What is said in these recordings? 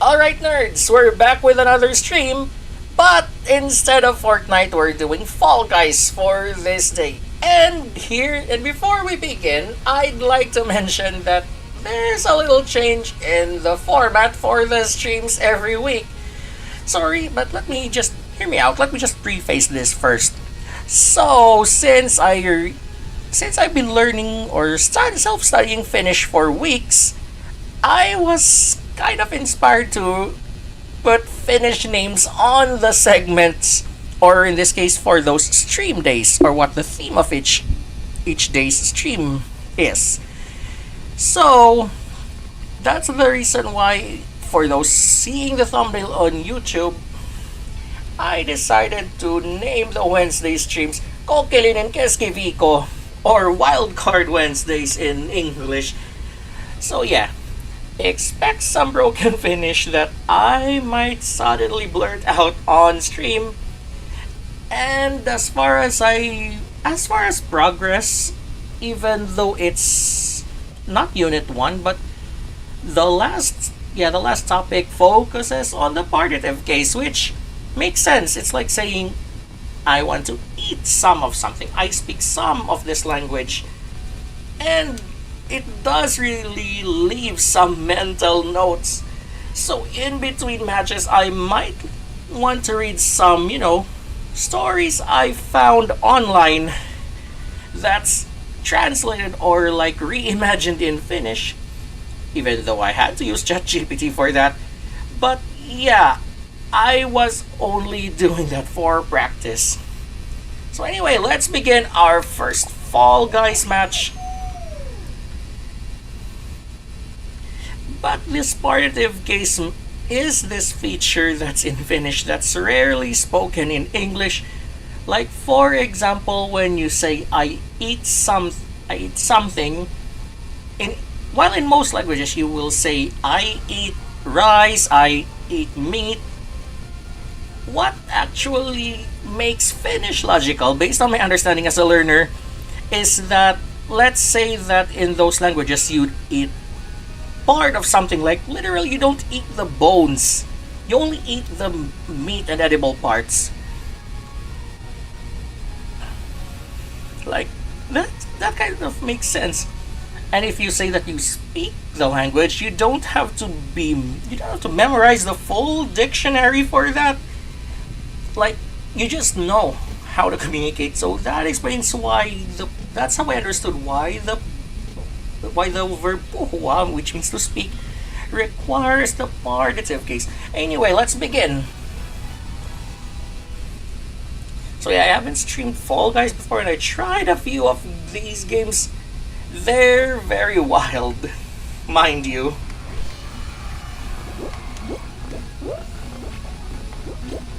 Alright nerds, we're back with another stream, but instead of Fortnite, we're doing Fall Guys for this day. And before we begin, I'd like to mention that there's a little change in the format for the streams every week. Sorry, but hear me out. Let me just preface this first. So, since I've been learning or self-studying Finnish for weeks, I was kind of inspired to put Finnish names on the segments, or in this case, for those stream days, or what the theme of each day's stream is. So that's the reason why, for those seeing the thumbnail on YouTube, I decided to name the Wednesday streams Kokilinen Keskiviko, or Wildcard Wednesdays in English. So yeah, expect some broken Finnish that I might suddenly blurt out on stream. And as far as progress, even though it's not unit 1, but the last topic focuses on the partitive case, which makes sense. It's like saying I want to eat some of something. I speak some of this language. And it does really leave some mental notes. So in between matches, I might want to read some, stories I found online that's translated or like reimagined in Finnish, even though I had to use ChatGPT for that. But yeah, I was only doing that for practice. So anyway, let's begin our first Fall Guys match. But this partitive case is this feature that's in Finnish that's rarely spoken in English. Like for example, when you say I eat something, while in most languages you will say I eat rice, I eat meat. What actually makes Finnish logical, based on my understanding as a learner, is that let's say that in those languages you'd eat part of something, like literally you don't eat the bones, you only eat the meat and edible parts. Like that kind of makes sense. And if you say that you speak the language, you don't have to memorize the full dictionary for that. Like you just know how to communicate. So that explains that's how I understood why the verb puhua, which means to speak, requires the partitive case. Anyway, let's begin. So yeah, I haven't streamed Fall Guys before, and I tried a few of these games. They're very wild, mind you.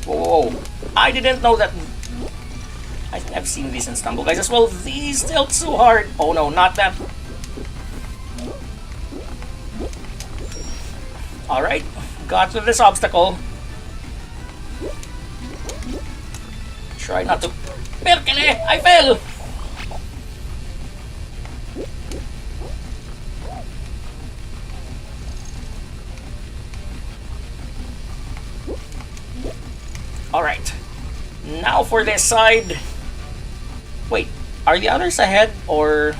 Whoa, I didn't know that. I think I've seen these in Stumble Guys as well. These tilt so hard. Oh no, not that. Alright, got through this obstacle. Try not to... Perkele! I fell! Alright, now for this side. Wait, are the others ahead or...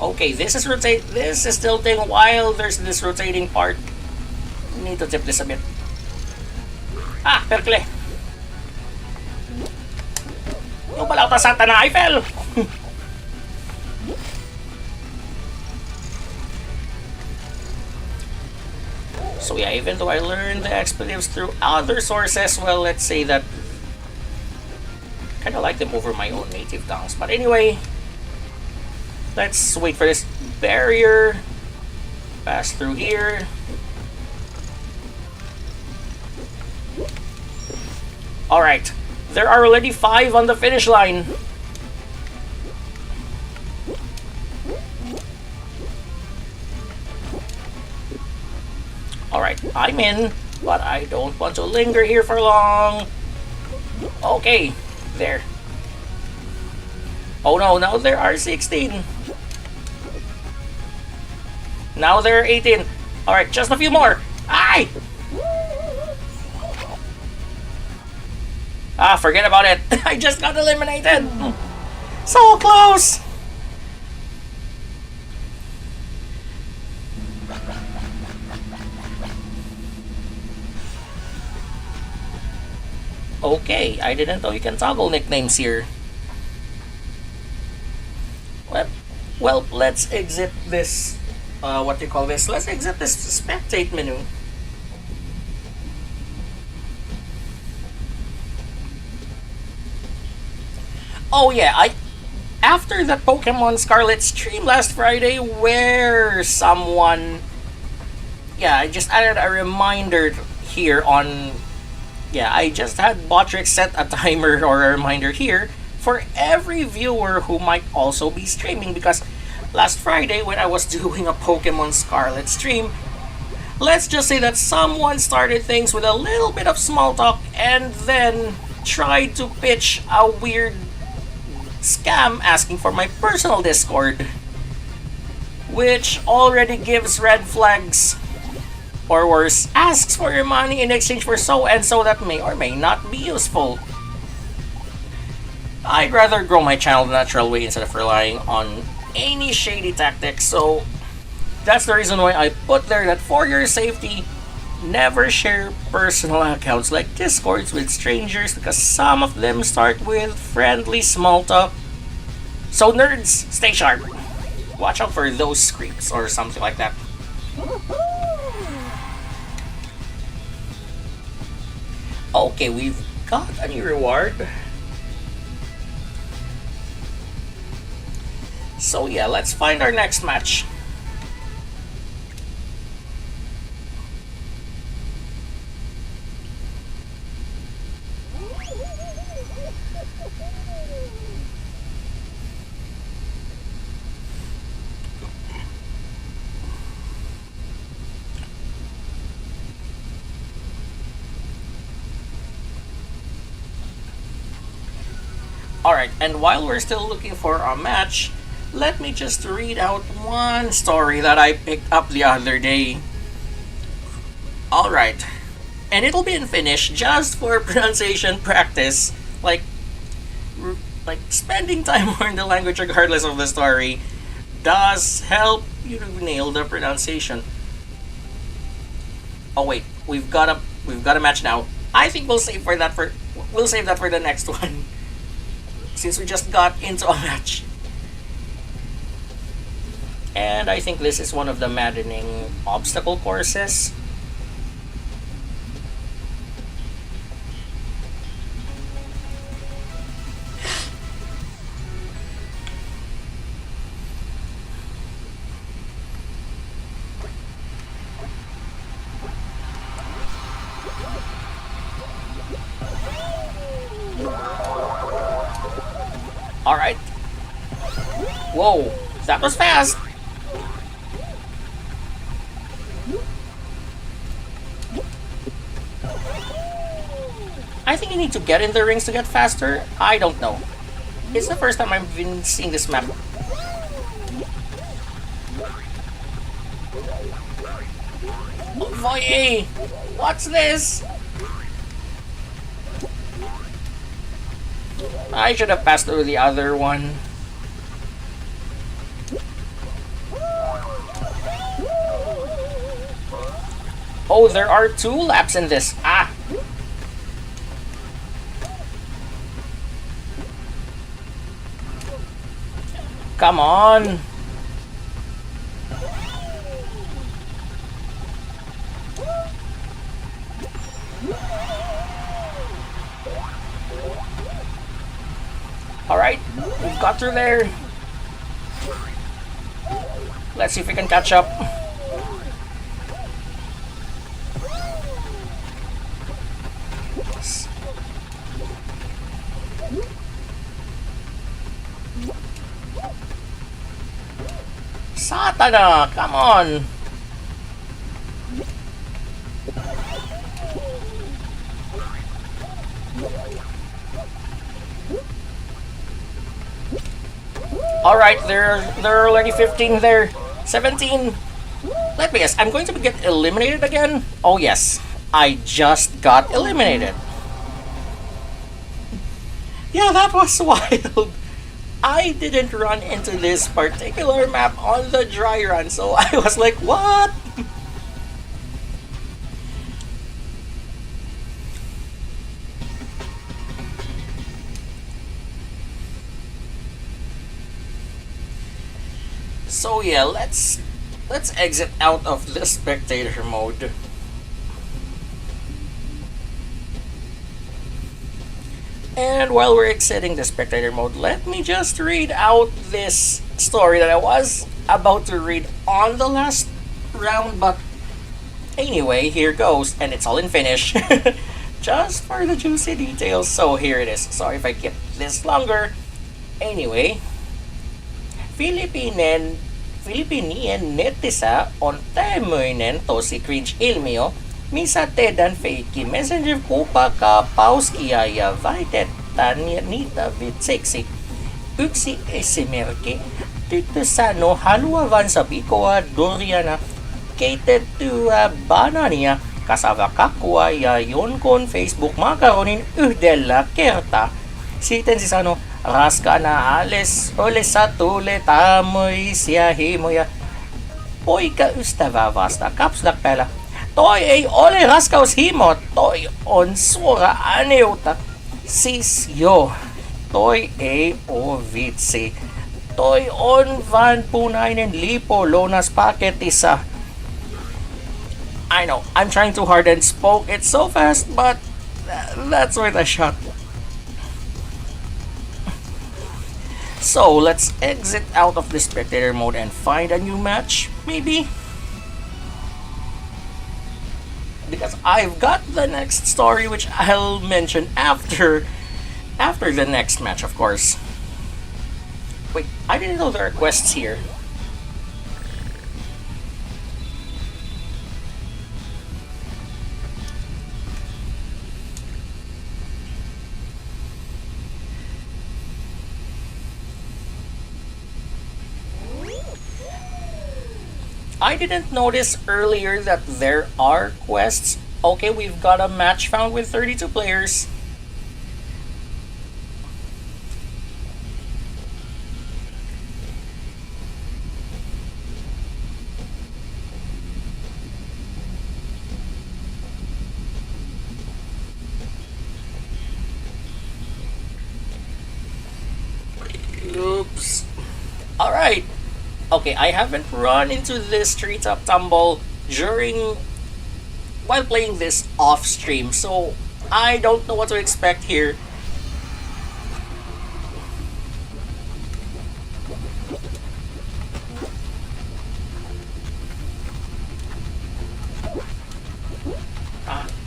Okay, this is tilting while there's this rotating part. Need to tip this a bit. Ah, perkele. Yung pala ako sa tana, I fell! So yeah, even though I learned the expletives through other sources, well, let's say that kind of like them over my own native tongues. But anyway, let's wait for this barrier. Pass through here. Alright, there are already 5 on the finish line. Alright, I'm in, but I don't want to linger here for long. Okay, there. Oh no, now there are 16. Now there are 18. Alright, just a few more. Aye! Ah, forget about it. I just got eliminated. So close. Okay, I didn't know you can toggle nicknames here. Well, let's exit this, what do you call this? Let's exit this spectate menu. Oh yeah, after that Pokemon Scarlet stream last Friday where someone, yeah, I just added a reminder here on, yeah, I just had Botrix set a timer or a reminder here for every viewer who might also be streaming, because last Friday when I was doing a Pokemon Scarlet stream, let's just say that someone started things with a little bit of small talk and then tried to pitch a weird scam asking for my personal Discord, which already gives red flags, or worse, asks for your money in exchange for so and so that may or may not be useful. I'd rather grow my channel the natural way instead of relying on any shady tactics, so that's the reason why I put there that for your safety, never share personal accounts like Discords with strangers, because some of them start with friendly small talk. So nerds, stay sharp. Watch out for those creeps or something like that. Okay, we've got a new reward. So yeah, let's find our next match. Alright, and while we're still looking for a match, let me just read out one story that I picked up the other day. Alright, and it'll be in Finnish just for pronunciation practice. Like spending time learning the language regardless of the story does help you to nail the pronunciation. Oh wait, we've got a match now. I think we'll save that for the next one, since we just got into a match. And I think this is one of the maddening obstacle courses. Alright. Whoa, that was fast. I think you need to get in the rings to get faster. I don't know. It's the first time I've been seeing this map. Oh boy, what's this? I should have passed through the other one. Oh, there are 2 laps in this. Ah! Come on! Alright, we've got through there. Let's see if we can catch up. Satana, come on! All right, there are already 15 there. 17. Let me guess. I'm going to get eliminated again. Oh yes, I just got eliminated. Yeah, that was wild. I didn't run into this particular map on the dry run, so I was like, what? So yeah, let's exit out of the spectator mode. And while we're exiting the spectator mode, let me just read out this story that I was about to read on the last round, but anyway, here goes, and it's all in Finnish. Just for the juicy details, so here it is. Sorry if I kept this longer. Anyway, Filipinien nettisä on tämmöinen tosi cringe-ilmiö, missä tehdään feikki Messenger-kuupakapauskia ja väitetään niitä vitseiksi. Yksi esimerkki. Tyttö sanoo haluavansa pikoa duriana keitettyä banaania, kasavakakua ja jonkun Facebook-makaronin yhdellä kertaa. Sitten se sanoo, raskana ollessa tulee tämmöisiä himoja. Poikaystävää vastaa kapslak päällä. Toi ei ole raskaushimo, toi on suora aneuta. Siis joo, toi ei oo vitsi. Toi on vaan punainen lipo lounaspaketissa. I know, I'm trying too hard and spoke it so fast, but that's worth a shot. So let's exit out of the spectator mode and find a new match, maybe? Because I've got the next story which I'll mention after the next match, of course. Wait, I didn't know there are quests here. I didn't notice earlier that there are quests. Okay, we've got a match found with 32 players. Oops. Alright. Okay, I haven't run into this treetop tumble while playing this off stream, so I don't know what to expect here.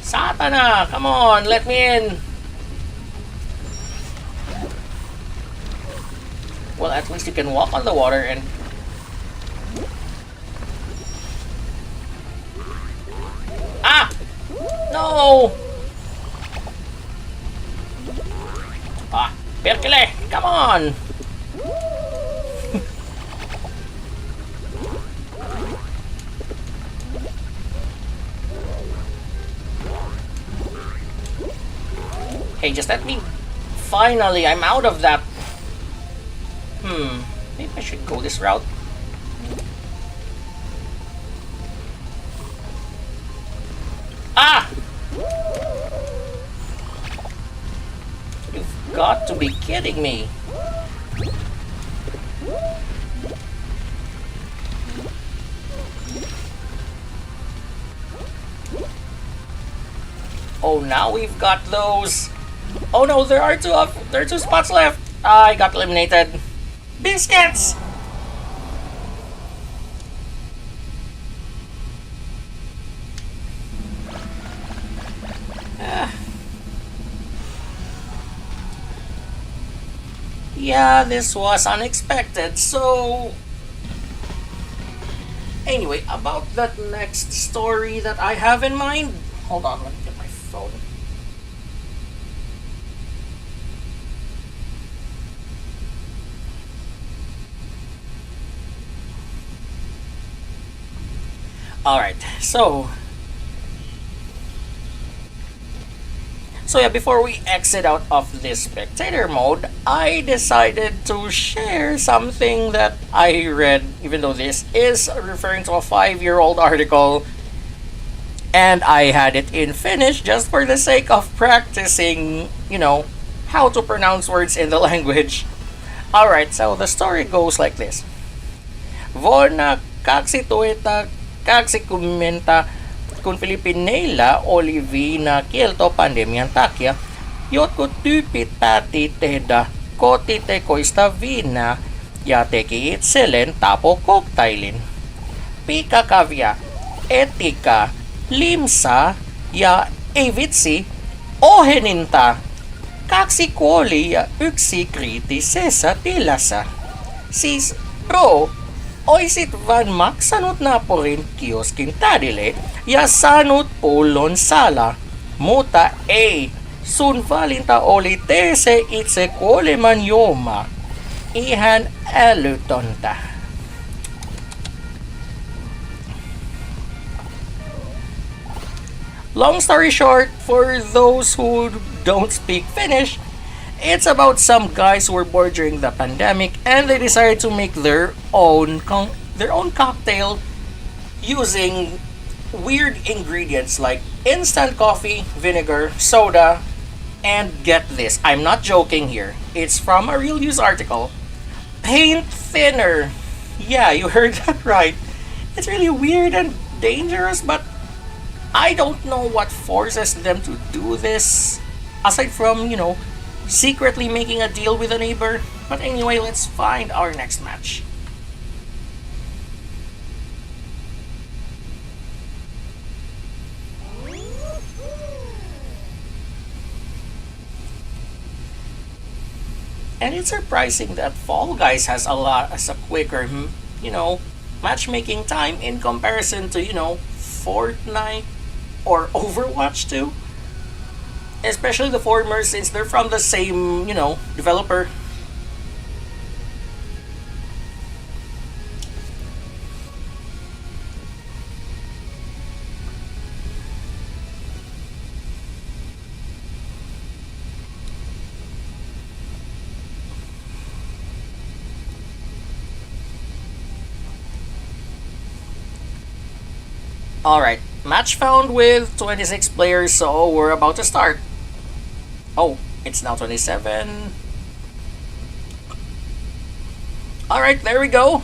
Satana! Come on, let me in! Well, at least you can walk on the water and... Ah! No! Ah, Perkele! Come on! Hey, just let me... Finally, I'm out of that. Maybe I should go this route. Ah! You've got to be kidding me. Oh, now we've got those. Oh no, there are two spots left. I got eliminated. Biscuits! Yeah, this was unexpected, so... Anyway, about that next story that I have in mind... Hold on, let me get my phone. Alright, so yeah, before we exit out of this spectator mode, I decided to share something that I read, even though this is referring to a 5-year-old article, and I had it in Finnish just for the sake of practicing, how to pronounce words in the language. Alright, so the story goes like this. Vuonna 2020 kun Filippineillä oli viinakielto pandemian takia, jotkut tyypit päätti tehdä kotitekoista viinaa ja teki itselleen tapokoktailin. Pikakavia, etika, limsaa ja ei vitsi, oheninta. 2 kuoli ja 1 kriittisessä tilassa. Siis bro, oisit vain maksanut naapurin kioskin tädille ja saanut pullon sala. Mutta ei, sun valinta oli tee se itse kuoleman juoma. Ihan älytöntä. Long story short, for those who don't speak Finnish, it's about some guys who were bored during the pandemic and they decided to make their own cocktail using weird ingredients like instant coffee, vinegar, soda, and get this, I'm not joking here. It's from a real news article. Paint thinner. Yeah, you heard that right. It's really weird and dangerous, but I don't know what forces them to do this, aside from, secretly making a deal with a neighbor. But anyway, let's find our next match. And it's surprising that Fall Guys has a quicker, matchmaking time in comparison to, Fortnite or Overwatch 2. Especially the former, since they're from the same, developer. Alright, match found with 26 players, so we're about to start. Oh, it's now 27. Alright, there we go.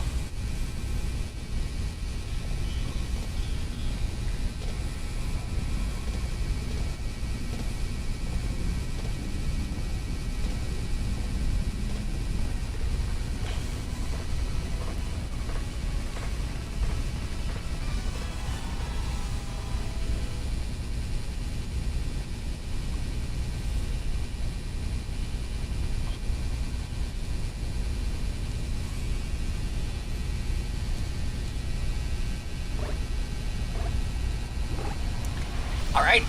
Alright.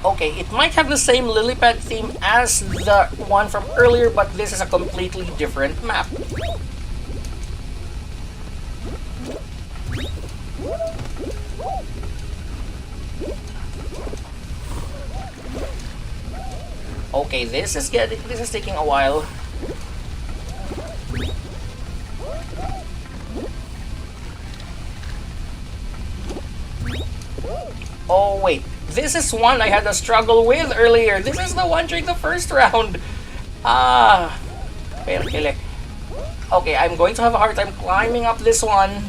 Okay, it might have the same lily pad theme as the one from earlier, but this is a completely different map. Okay, this is taking a while. Oh wait, this is one I had a struggle with earlier. This is the one during the first round. Perkele. Okay, I'm going to have a hard time climbing up this one.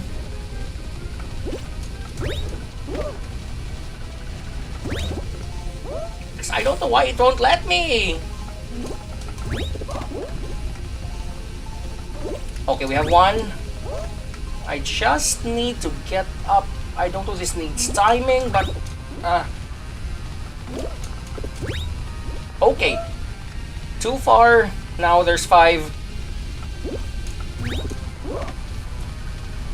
Because I don't know why it won't let me. Okay, we have one. I just need to get up. I don't know if this needs timing, but okay. Too far. Now there's 5.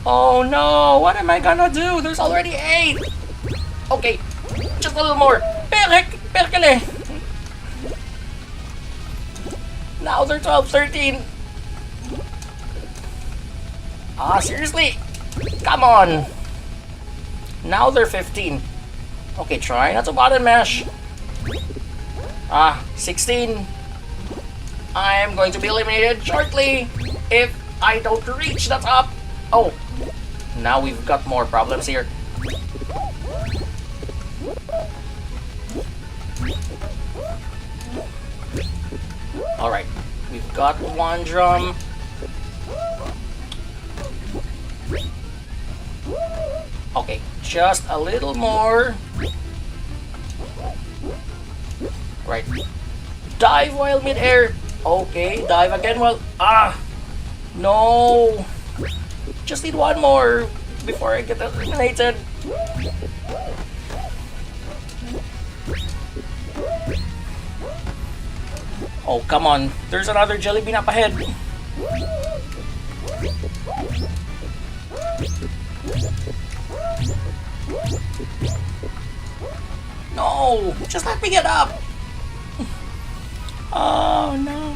Oh no, what am I gonna do? There's already 8. Okay, just a little more. Perkele. Now they're 12, 13. Seriously? Come on. Now they're 15. Okay, try not to button mash. 16. I am going to be eliminated shortly if I don't reach the top. Oh, now we've got more problems here. Alright, we've got one drum. Okay, just a little more. Right. Dive while mid-air. Okay, dive again while... No! Just need one more before I get eliminated. Oh, come on. There's another jelly bean up ahead. No! Just let me get up! Oh, no.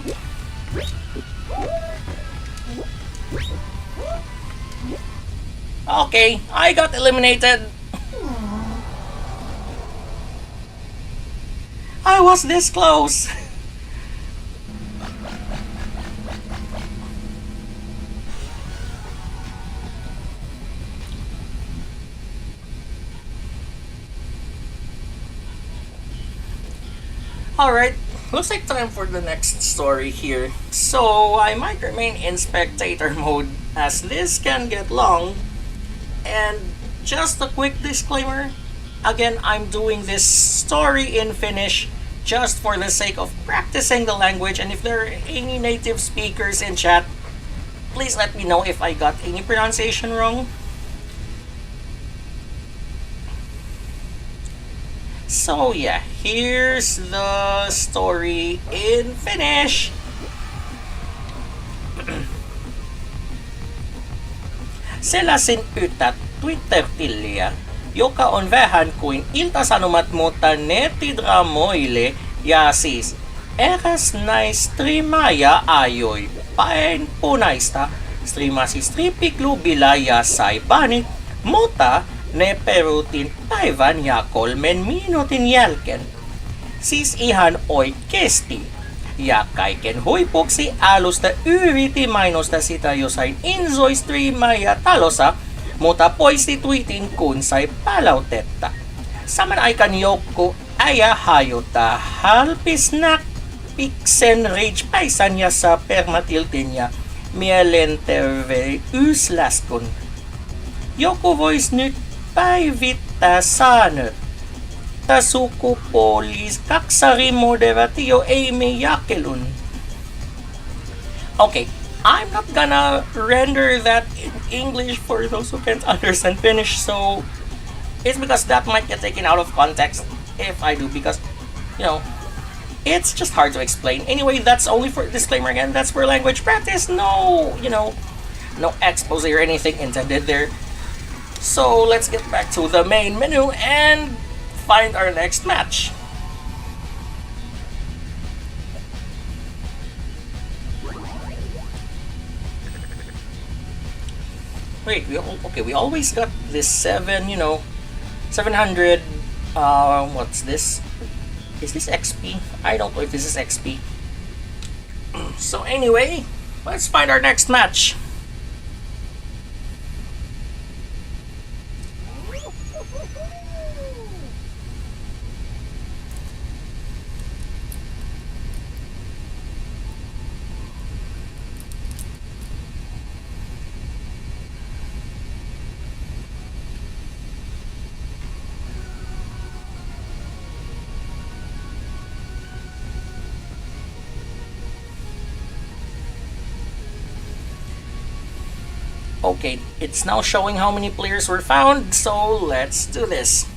Okay, I got eliminated. I was this close. Alright, looks like time for the next story here. So, I might remain in spectator mode as this can get long. And just a quick disclaimer, again, I'm doing this story in Finnish just for the sake of practicing the language, and if there are any native speakers in chat, please let me know if I got any pronunciation wrong. So yeah, here's the story in Finnish. Sellaisen ytät Twitter-tiliä, joka on vähän kuin iltasanomat, mutta nettidramoille, ja siis eräs striimaaja ajoi päin punaista, striimasi strippiklubilla ja sai banit, mutta ne peruutin päivän ja 3 minuutin jälkeen. Siis ihan oikeesti. Ja kaiken huipuksi alusta yritti mainostaa sitä jossain Enjoy-striimaaja talossa, mutta poisti tweetin kun sai palautetta. Saman aikaan joku äijä hajottaa halpisnäppiksen rage-päisän ja saa permatiltin ja mielenterveyslaskun. Joku vois nyt päivittää säännöt. Sukupuolis kaksarimoderatio Amy jakelun. Okay, I'm not gonna render that in English for those who can't understand Finnish, so it's because that might get taken out of context if I do, because, you know, it's just hard to explain. Anyway, that's only for disclaimer again, that's for language practice, no, you know, no expose or anything intended there. So let's get back to the main menu and find our next match. Wait, we always got this 700. What's this? Is this XP? I don't know if this is XP. So anyway, let's find our next match. Okay, it's now showing how many players were found, so let's do this.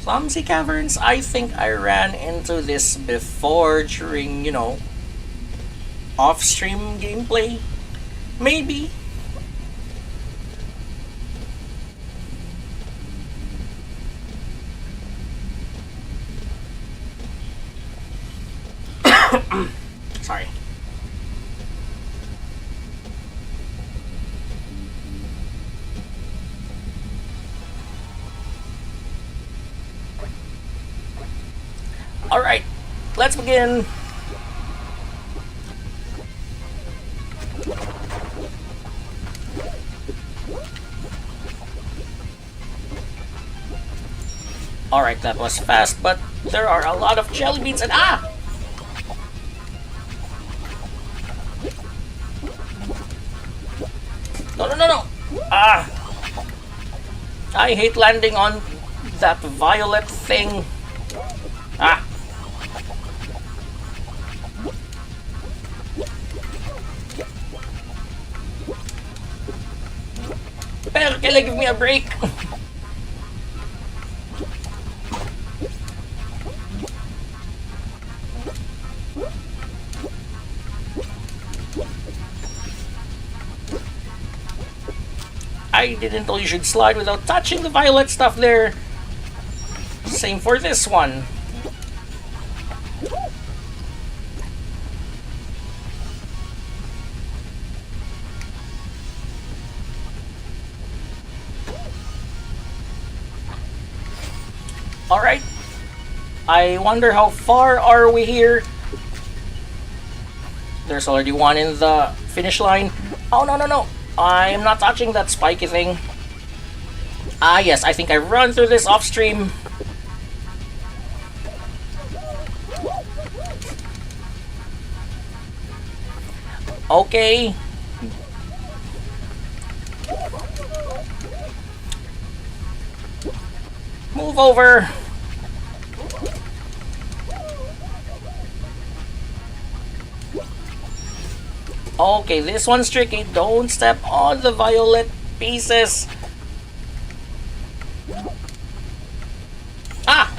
Clumsy Caverns, I think I ran into this before during, off-stream gameplay. Maybe. Sorry. Alright, let's begin. Alright, that was fast, but there are a lot of jelly beans and No, no, no, no! Ah! I hate landing on that violet thing. Ah! Pero, can you give me a break? I didn't know you should slide without touching the violet stuff there. Same for this one. Alright. I wonder how far are we here? There's already one in the finish line. Oh, no, no, no. I'm not touching that spiky thing. Ah, yes, I think I run through this off stream. Okay. Move over. Okay, this one's tricky. Don't step on the violet pieces. Ah!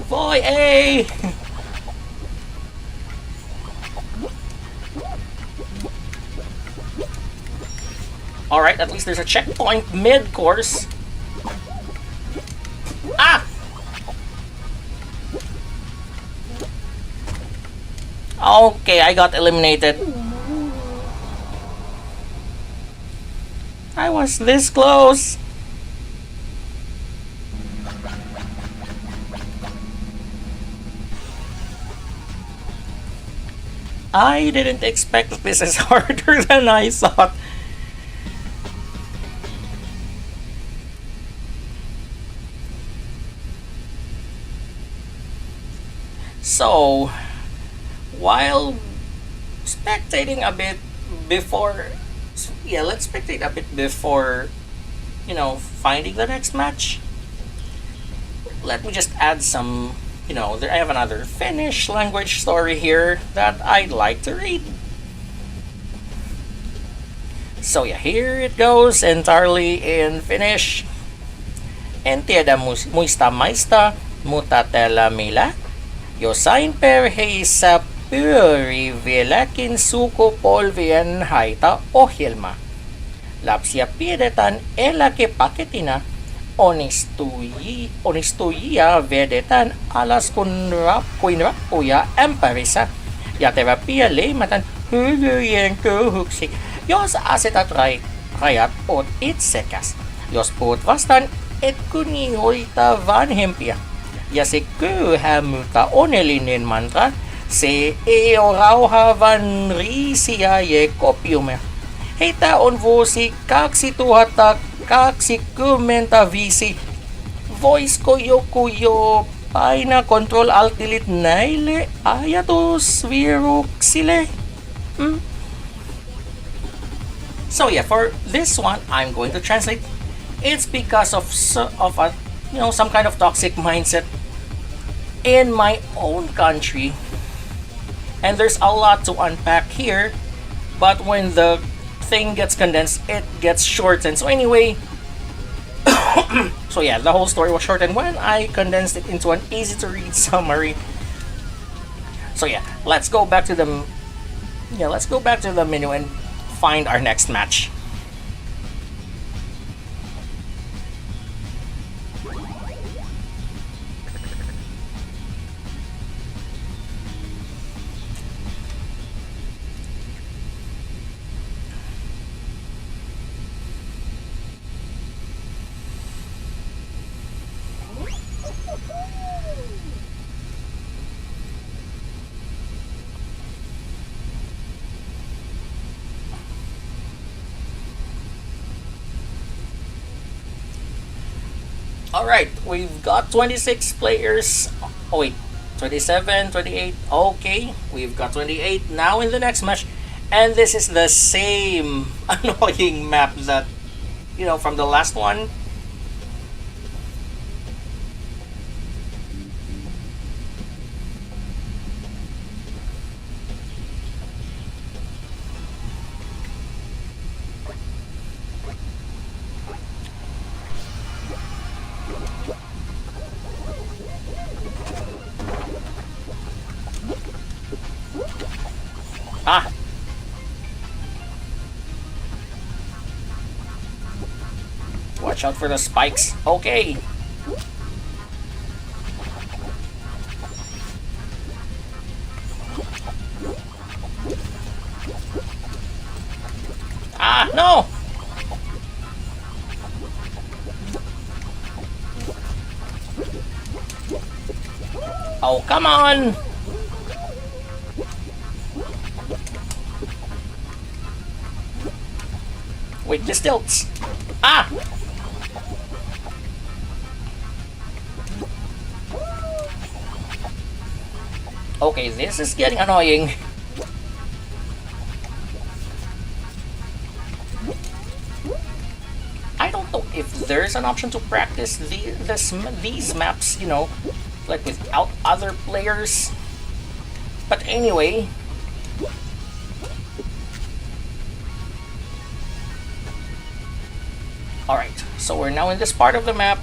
Boy, A! Alright, at least there's a checkpoint mid-course. Ah! Okay, I got eliminated. I was this close. I didn't expect this is harder than I thought. So, while spectating a bit before, yeah, let's spectate a bit before, finding the next match. Let me just add some, I have another Finnish language story here that I'd like to read. So yeah, here it goes, entirely in Finnish. En tiedä muista maista, mutta tällä meillä jossain perheissä pyörii vieläkin sukupolvien haitaohjelma. Lapsia pidetään eläkepaketina, onnistujia vedetään alas kuin rappuja ämpärissä ja terapia leimataan hyllyjen köyhyksi. Jos asetat rajat, oot itsekäs. Jos puhut vastaan, et kunnioita vanhempia. Ja se köyhämmyltä onnellinen mantra, se ei ole rauhaa, vaan riisiä ja kopiumia. Heitä on vuosi 2025. Voisiko joku jo painaa Control-Alt-Delete näille ajatusviruksille? So yeah, for this one, I'm going to translate. It's because of a, some kind of toxic mindset in my own country. And there's a lot to unpack here, but when the thing gets condensed, it gets shortened. So anyway, so yeah, the whole story was shortened when I condensed it into an easy to read summary. So yeah, let's go back to the menu and find our next match. Alright, we've got 26 players. Oh wait, 27, 28. Okay, we've got 28 now in the next match. And this is the same annoying map that, from the last one. Ah! Watch out for the spikes. Okay. Ah, no! Oh, come on! Wait, the stilts. Ah! Okay, this is getting annoying. I don't know if there's an option to practice these maps, like without other players. But anyway. Alright, so we're now in this part of the map.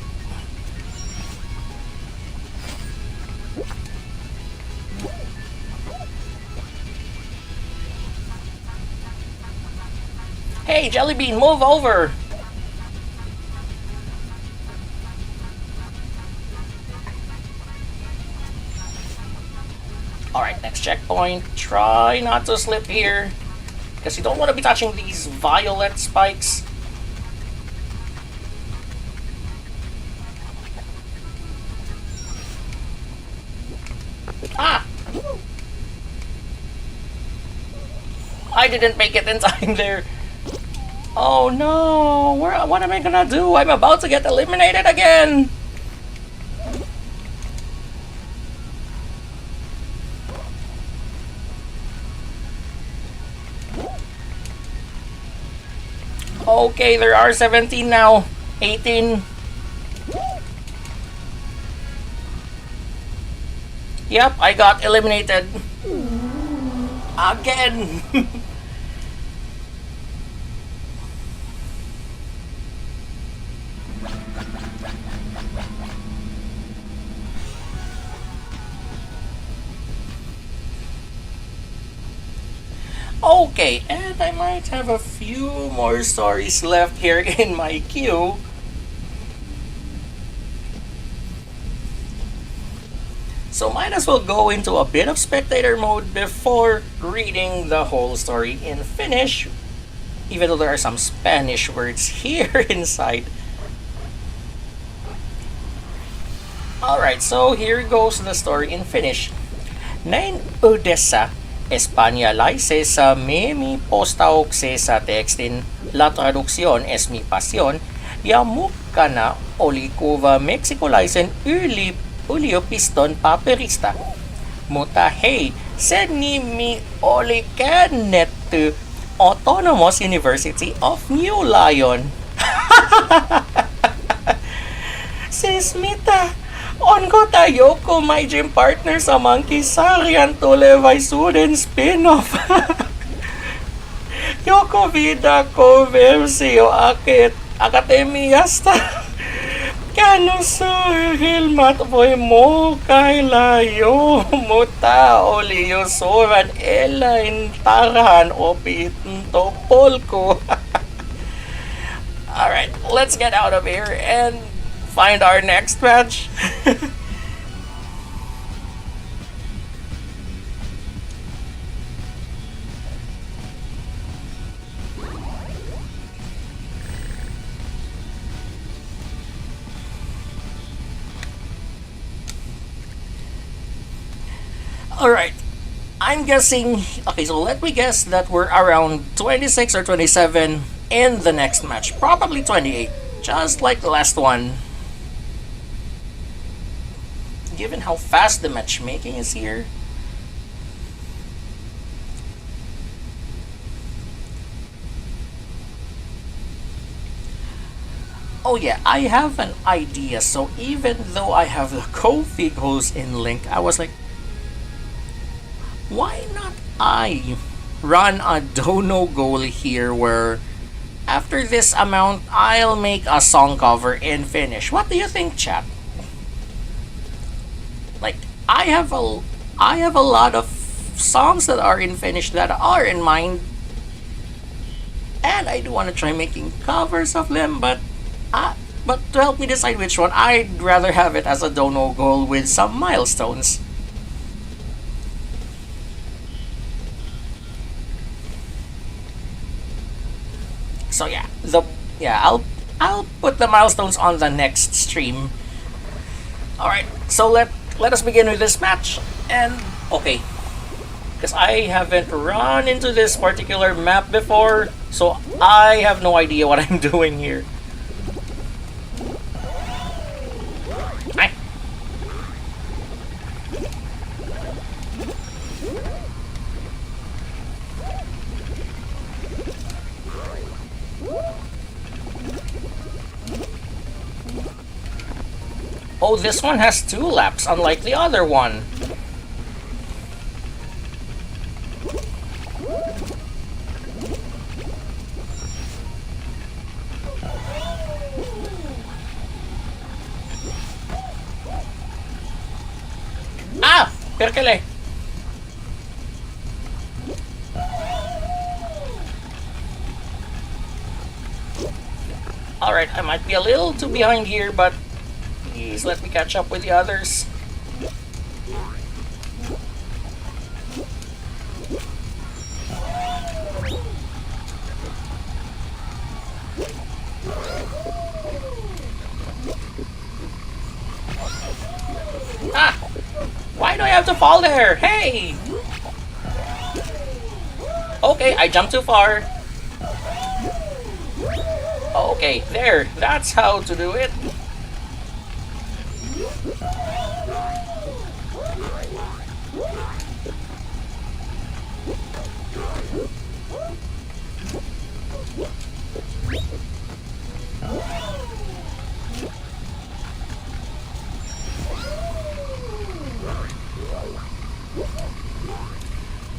Hey, Jellybean, move over! Alright, next checkpoint. Try not to slip here, because you don't want to be touching these violet spikes. Ah! I didn't make it in time there. Oh no! What am I gonna do? I'm about to get eliminated again! Okay, there are 17 now. 18. Yep, I got eliminated. Again! Okay, and I might have a few more stories left here in my queue. So might as well go into a bit of spectator mode before reading the whole story in Finnish, even though there are some Spanish words here inside. Alright, so here goes the story in Finnish. Näin yhdessä espanjalaisessa meemipostauksessa tekstin La Traducción es mi pasión ja mukana oli kuva meksikolaisen yliopiston paperista. Mutta hei, sen nimi oli käännetty Autonomous University of New Lion. Siis mitä? Onko tämä joku my gym partner sa Monkey-sarjan tulevaisuuden spin-off? Joku vidako-versio akatemiasta? Käännösohjelmat voi mukailla jo, mutta oli jo suoran eläintarhan opintopolku. Alright, let's get out of here and find our next match. Alright, I'm guessing, okay, so let me guess that we're around 26 or 27 in the next match. Probably 28, just like the last one. given how fast the matchmaking is here. Oh yeah, I have an idea. So even though I have the Ko-fi goals in Link, I was like, why not I run a dono goal here where after this amount I'll make a song cover and finish. What do you think, chat? Like I have a lot of songs that are in finish that are in mind, and I do want to try making covers of them, but to help me decide which one, I'd rather have it as a dono goal with some milestones. So I'll put the milestones on the next stream. All right, so let us begin with this match. And okay, because I haven't run into this particular map before, so I have no idea what I'm doing here. Ay. Oh, this one has 2 laps, unlike the other one. Ah! Perkele! Alright, I might be a little too behind here, but please let me catch up with the others. Ah! Why do I have to fall there? Hey! Okay, I jumped too far. Okay, there. That's how to do it.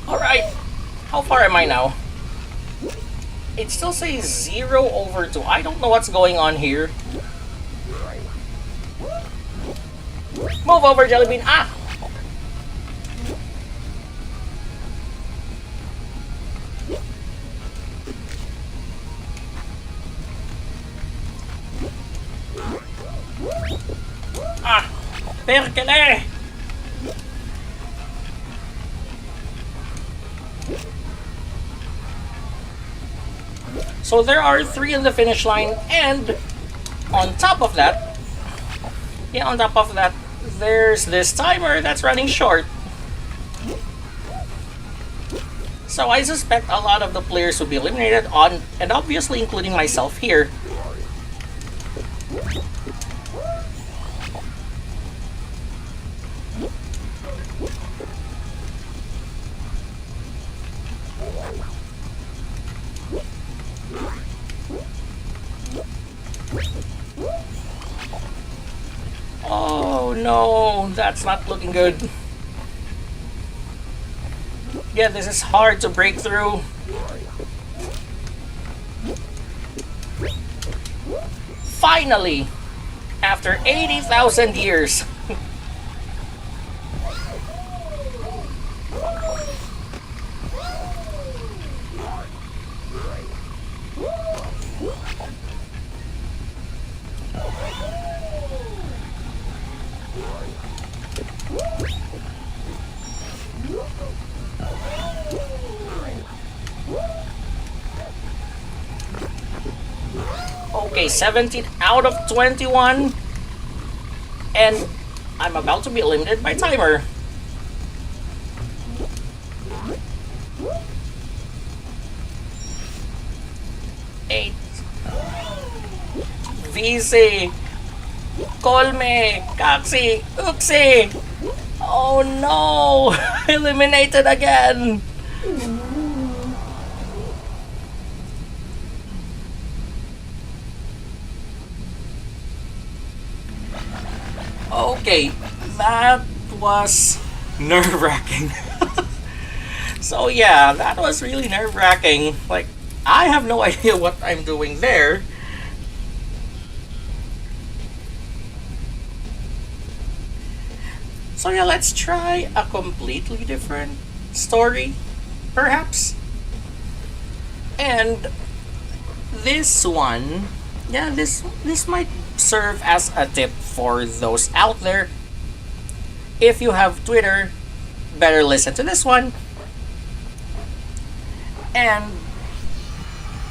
Alright, how far am I now? It still says 0/2. I don't know what's going on here. Move over, Jellybean. Ah! Ah! Perkele! So there are 3 in the finish line, and on top of that, there's this timer that's running short. So I suspect a lot of the players will be eliminated on, and obviously including myself here. Oh no, that's not looking good. Yeah, this is hard to break through. Finally! After 80,000 years. Okay, 17 out of 21. And I'm about to be eliminated by timer. VC. Call me! Kaxi! Uxie! Oh no! Eliminated again! Okay, that was nerve wracking. So, yeah, that was really nerve wracking. Like, I have no idea what I'm doing there. So, yeah, let's try a completely different story, perhaps. And this one, yeah, this might serve as a tip for those out there. If you have Twitter, better listen to this one. And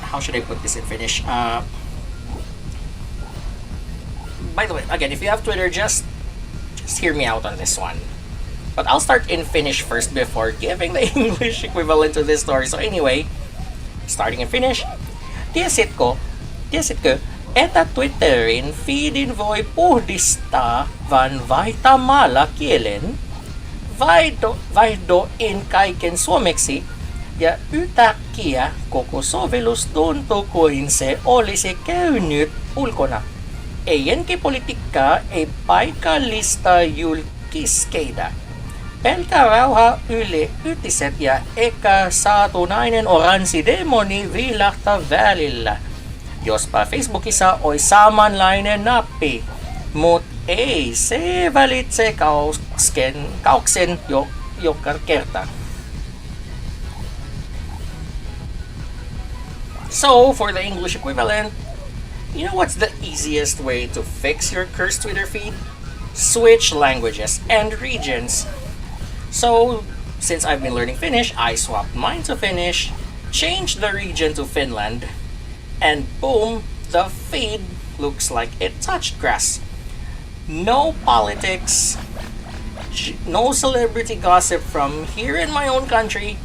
how should I put this in Finnish? By the way, again, if you have Twitter, just hear me out on this one. But I'll start in Finnish first before giving the English equivalent to this story. So anyway, starting in Finnish. Tiesitkö, että Twitterin feedin voi puhdistaa vain vaihtamalla kielen? Vaihdoin kaiken suomeksi ja yhtäkkiä koko sovellus tuntui kuin se olisi käynyt ulkona. Ei jenkipolitiikkaa, ei paikallista julkiskeitä. Pelkä rauha Yle Uutiset ja eka saatunainen oranssi demoni viilahtaa välillä. Jospa Facebookissa olisi samanlainen nappi, mut ei se välitse kauksen joka kerta. So, for the English equivalent, you know what's the easiest way to fix your cursed Twitter feed? Switch languages and regions. So, since I've been learning Finnish, I swapped mine to Finnish, changed the region to Finland, and boom, the feed looks like it touched grass. No politics, no celebrity gossip from here in my own country,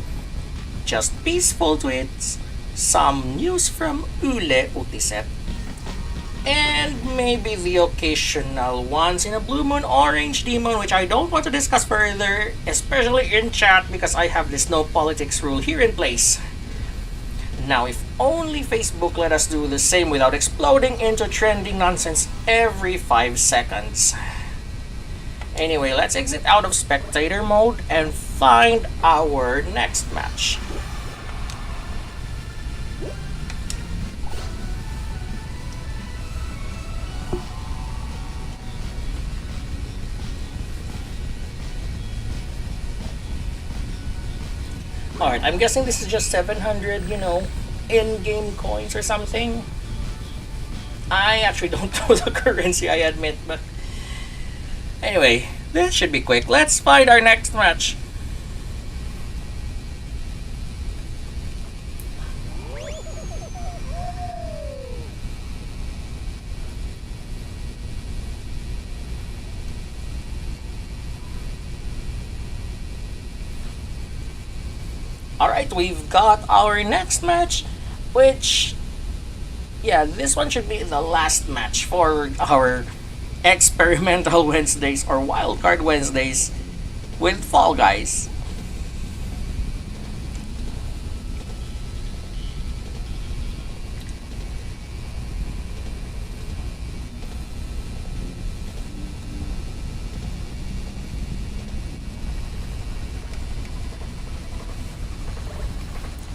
just peaceful tweets, some news from Yle Uutiset, and maybe the occasional once in a blue moon orange demon, which I don't want to discuss further, especially in chat because I have this no politics rule here in place. Now, if only Facebook let us do the same without exploding into trending nonsense every 5 seconds. Anyway, let's exit out of spectator mode and find our next match. Alright, I'm guessing this is just 700, in-game coins or something. I actually don't know the currency, I admit, but anyway, this should be quick. Let's find our next match. Alright, we've got our next match, which, yeah, this one should be the last match for our experimental Wednesdays or wildcard Wednesdays with Fall Guys.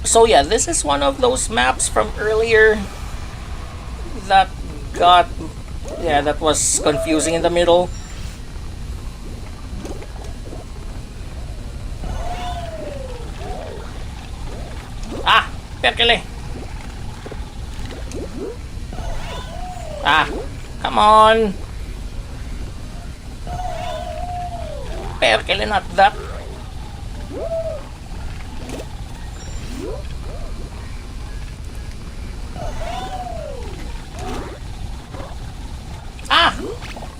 So yeah, this is one of those maps from earlier that that was confusing in the middle. Ah, perkele. Ah, come on. Perkele, not that.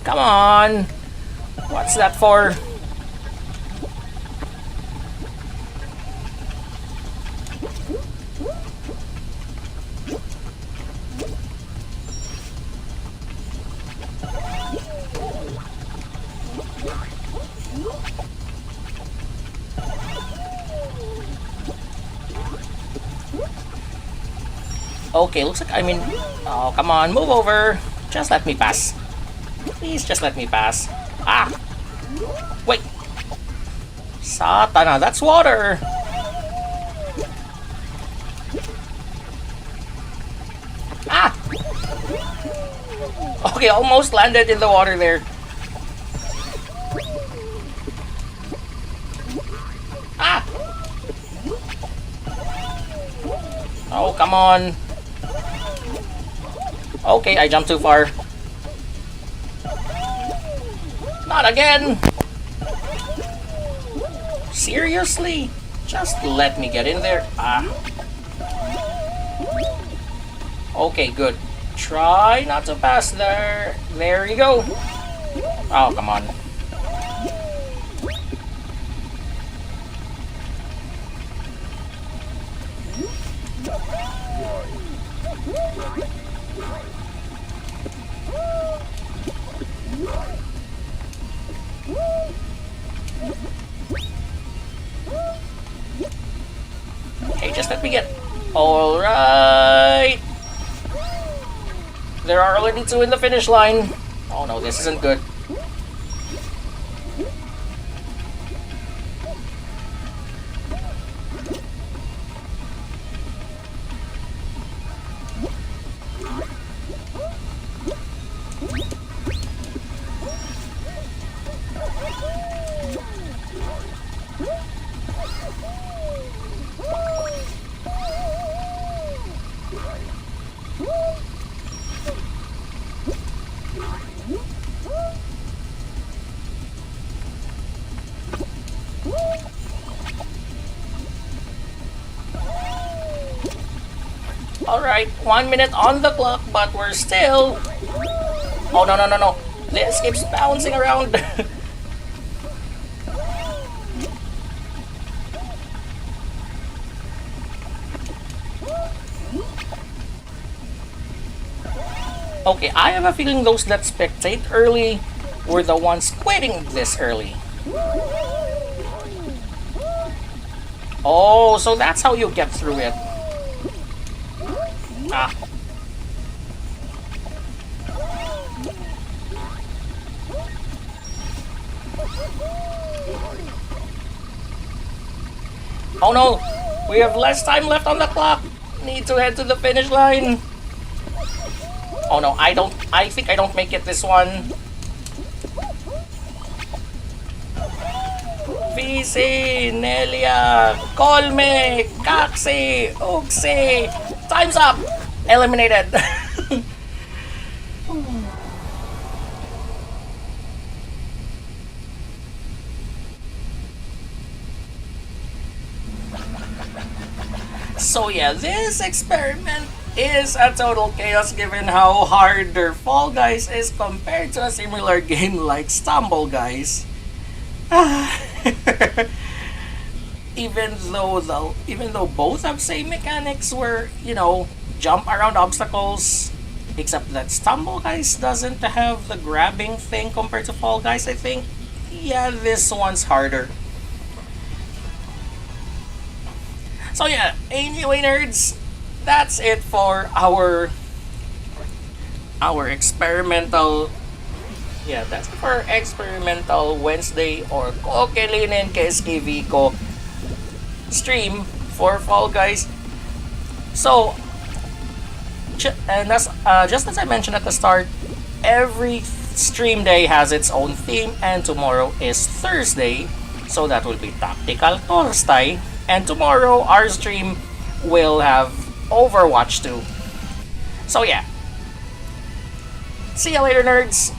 Come on! What's that for? Okay, looks like oh, come on, move over. Just let me pass. Please, just let me pass. Ah! Wait! Satana, that's water! Ah! Okay, almost landed in the water there. Ah! Oh, come on. Okay, I jumped too far. Not again! Seriously? Just let me get in there. Ah. Okay, good. Try not to pass there. There you go. Oh, come on. Okay, just let me get... Alright! There are already 2 in the finish line. Oh no, this isn't good. Alright, 1 minute on the clock, but we're still... Oh, no, no, no, no. This keeps bouncing around. Okay, I have a feeling those that spectate early were the ones quitting this early. Oh, so that's how you get through it. Ah. Oh no! We have less time left on the clock! Need to head to the finish line! Oh no, I think I don't make it this one. VC, Nelia, Colme, Kaxi, Uxi! Time's up! Eliminated! So yeah, this experiment is a total chaos given how hard their Fall Guys is compared to a similar game like Stumble Guys. Even though both have same mechanics where, you know, jump around obstacles, except that Stumble Guys doesn't have the grabbing thing compared to Fall Guys, I think. Yeah, this one's harder. So yeah, anyway nerds, that's it for our experimental that's for experimental Wednesday or Kokelinen KSKV ko stream for Fall Guys. So just as I mentioned at the start, every stream day has its own theme, and tomorrow is Thursday, so that will be Tactical Thursday. And tomorrow, our stream will have Overwatch 2. So yeah. See you later, nerds!